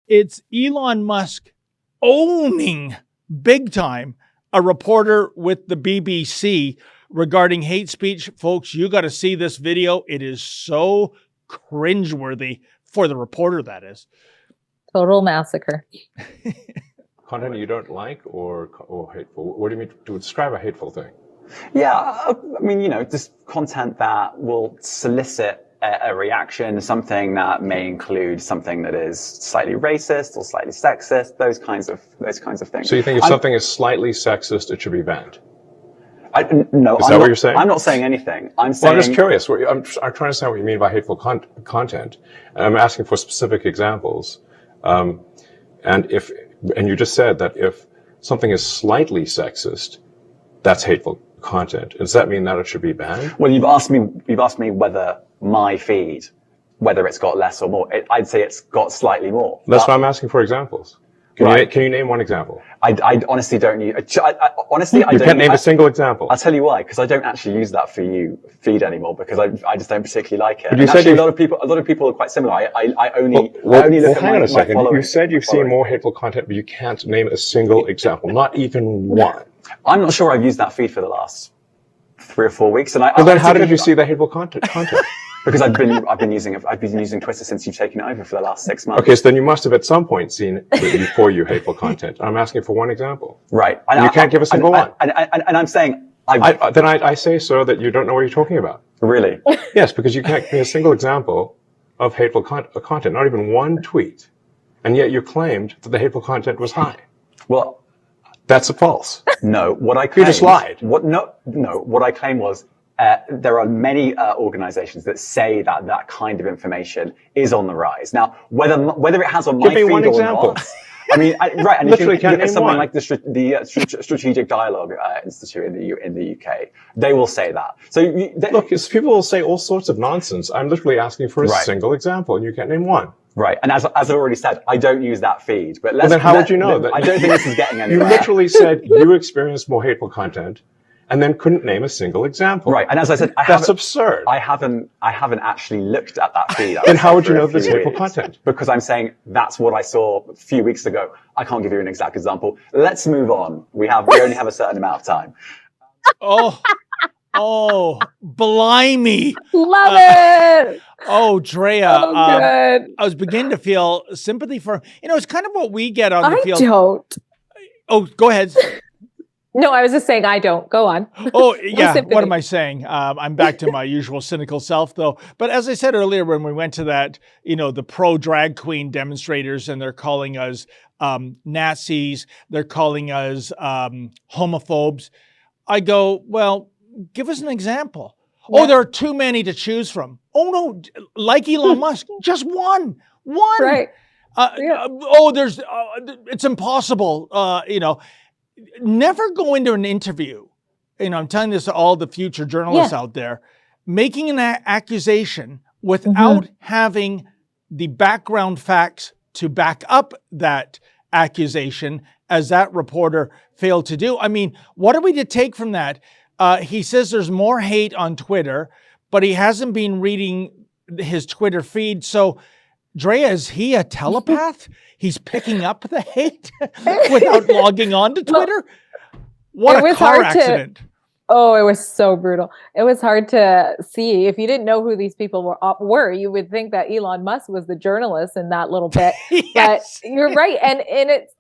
It's Elon Musk owning big time a reporter with the BBC regarding hate speech. Folks, you got to see this video. It is so cringeworthy for the reporter, that is. Total massacre. Content you don't like or hateful? What do you mean to describe a hateful thing? Yeah, I mean, just content that will solicit a reaction, something that may include something that is slightly racist or slightly sexist, those kinds of things. So you think if something is slightly sexist, it should be banned? No, is that what you're saying? I'm not saying anything. I'm saying. Well, I'm just curious. I'm trying to understand what you mean by hateful content. And I'm asking for specific examples. And you just said that if something is slightly sexist, that's hateful content. Does that mean that it should be banned? Well, you've asked me whether my feed, whether it's got less or more. I'd say it's got slightly more. That's why I'm asking for examples. Can you name one example? I honestly don't use. Honestly, I don't. You can't name a single example. I'll tell you why. Because I don't actually use that for you feed anymore. Because I just don't particularly like it. But you said actually, a lot of people are quite similar. I only look at hang on a second. my You said you've seen more hateful content, but you can't name a single example. Not even one. I'm not sure I've used that feed for the last 3 or 4 weeks. And then how did you see the hateful content? Because I've been using Twitter since you've taken it over for the last 6 months. Okay, so then you must have at some point seen before you hateful content. I'm asking for one example. Right. And you can't give a single one. And I'm saying I say so that you don't know what you're talking about. Really? Yes, because you can't give me a single example of hateful content, not even one tweet. And yet you claimed that the hateful content was high. Well, that's a false. No, what I claimed. You just lied. What I claimed was there are many organizations that say that kind of information is on the rise. Now, whether it has on my feed or not. I mean, right, and literally if you look at something one. like the Strategic Dialogue Institute in the UK, they will say that. So look, people will say all sorts of nonsense. I'm literally asking for a single example, and you can't name one. Right, and as I already said, I don't use that feed. But then how would you know that? I don't think this is getting anywhere. You literally said you experienced more hateful content, and then couldn't name a single example. Right, and as I said, that's absurd. I haven't actually looked at that feed. Then how would you know if there's hateful content? Because I'm saying that's what I saw a few weeks ago. I can't give you an exact example. Let's move on. We only have a certain amount of time. Oh, blimey. Love it. Oh, Drea. I was beginning to feel sympathy for him. It's kind of what we get on the field. I don't. Oh, go ahead. No, I was just saying I don't. Go on. Oh, yeah. What am I saying? I'm back to my usual cynical self, though. But as I said earlier, when we went to that, the pro-drag queen demonstrators, and they're calling us Nazis, they're calling us homophobes, I go, well, give us an example. Yeah. Oh, there are too many to choose from. Oh, no, like Elon Musk, just one. Right. It's impossible, Never go into an interview, I'm telling this to all the future journalists out there, making an accusation without having the background facts to back up that accusation, as that reporter failed to do. I mean, what are we to take from that? He says there's more hate on Twitter, but he hasn't been reading his Twitter feed. So, Drea, is he a telepath? He's picking up the hate without logging on to Twitter? What a car accident. It was so brutal. It was hard to see. If you didn't know who these people were, you would think that Elon Musk was the journalist in that little bit. Yes. But you're right. And it's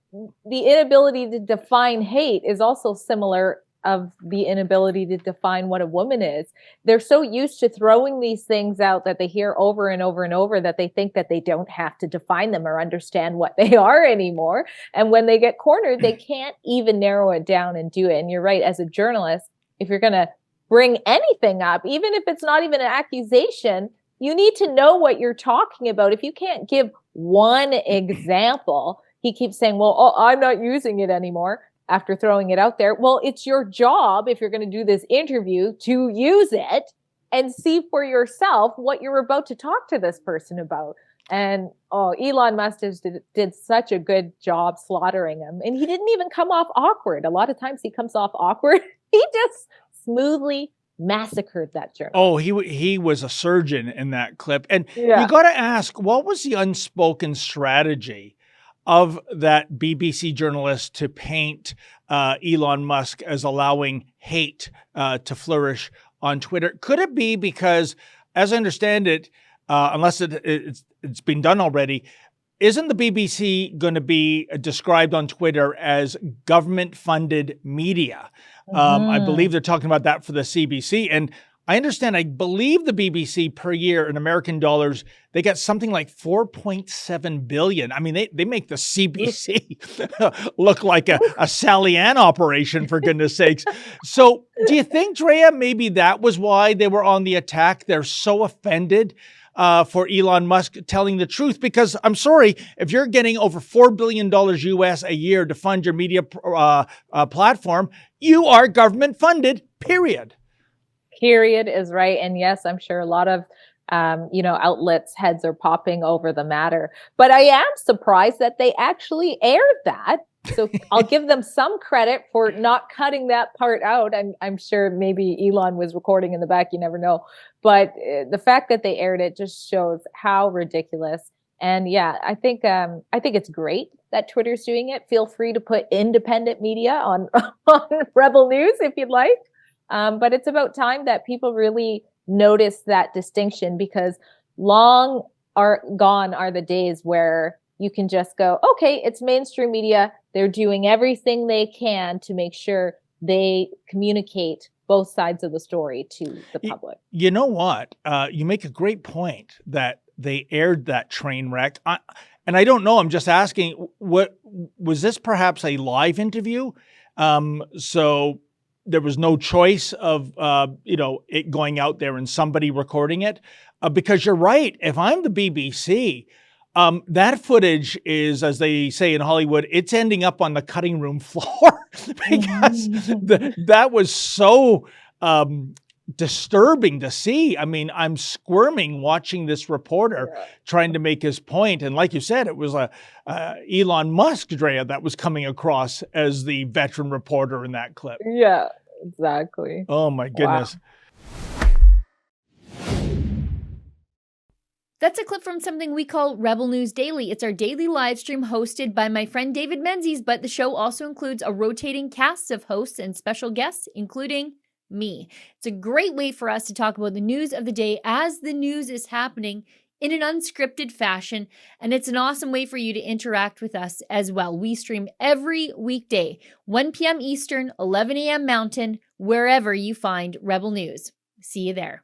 the inability to define hate is also similar of the inability to define what a woman is. They're so used to throwing these things out that they hear over and over and over that they think that they don't have to define them or understand what they are anymore. And when they get cornered, they can't even narrow it down and do it. And you're right, as a journalist, if you're going to bring anything up, even if it's not even an accusation, you need to know what you're talking about. If you can't give one example, he keeps saying, well, I'm not using it anymore. After throwing it out there, well, it's your job, if you're going to do this interview, to use it and see for yourself what you're about to talk to this person about. And Elon Musk did such a good job slaughtering him. And he didn't even come off awkward. A lot of times he comes off awkward. He just smoothly massacred that journalist. Oh, he was a surgeon in that clip. And you got to ask, what was the unspoken strategy of that BBC journalist to paint Elon Musk as allowing hate to flourish on Twitter? Could it be because, as I understand it, unless it's been done already, isn't the BBC going to be described on Twitter as government-funded media? I believe they're talking about that for the CBC. And I believe the BBC per year in American dollars, they get something like 4.7 billion. I mean, they make the CBC look like a Sally Ann operation, for goodness sakes. So do you think, Drea, maybe that was why they were on the attack? They're so offended for Elon Musk telling the truth, because I'm sorry, if you're getting over $4 billion US a year to fund your media platform, you are government funded, period. Period is right. And yes, I'm sure a lot of, outlets' heads are popping over the matter, but I am surprised that they actually aired that. So I'll give them some credit for not cutting that part out. I'm sure maybe Elon was recording in the back, you never know. But the fact that they aired it just shows how ridiculous. And yeah, I think it's great that Twitter's doing it. Feel free to put independent media on Rebel News if you'd like. But it's about time that people really notice that distinction, because long are gone are the days where you can just go, okay, it's mainstream media. They're doing everything they can to make sure they communicate both sides of the story to the public. You know what? You make a great point that they aired that train wreck. And I don't know, I'm just asking, what was this perhaps a live interview? So there was no choice of, it going out there and somebody recording it. Because you're right. If I'm the BBC, that footage is, as they say in Hollywood, it's ending up on the cutting room floor because that was so disturbing to see. I mean, I'm squirming watching this reporter trying to make his point. And like you said, it was Elon Musk, Drea, that was coming across as the veteran reporter in that clip. Yeah, exactly. Oh, my goodness. Wow. That's a clip from something we call Rebel News Daily. It's our daily live stream hosted by my friend David Menzies, but the show also includes a rotating cast of hosts and special guests, including me. It's a great way for us to talk about the news of the day as the news is happening in an unscripted fashion, and it's an awesome way for you to interact with us as well. We stream every weekday, 1 p.m. Eastern, 11 a.m. Mountain, wherever you find Rebel News. See you there.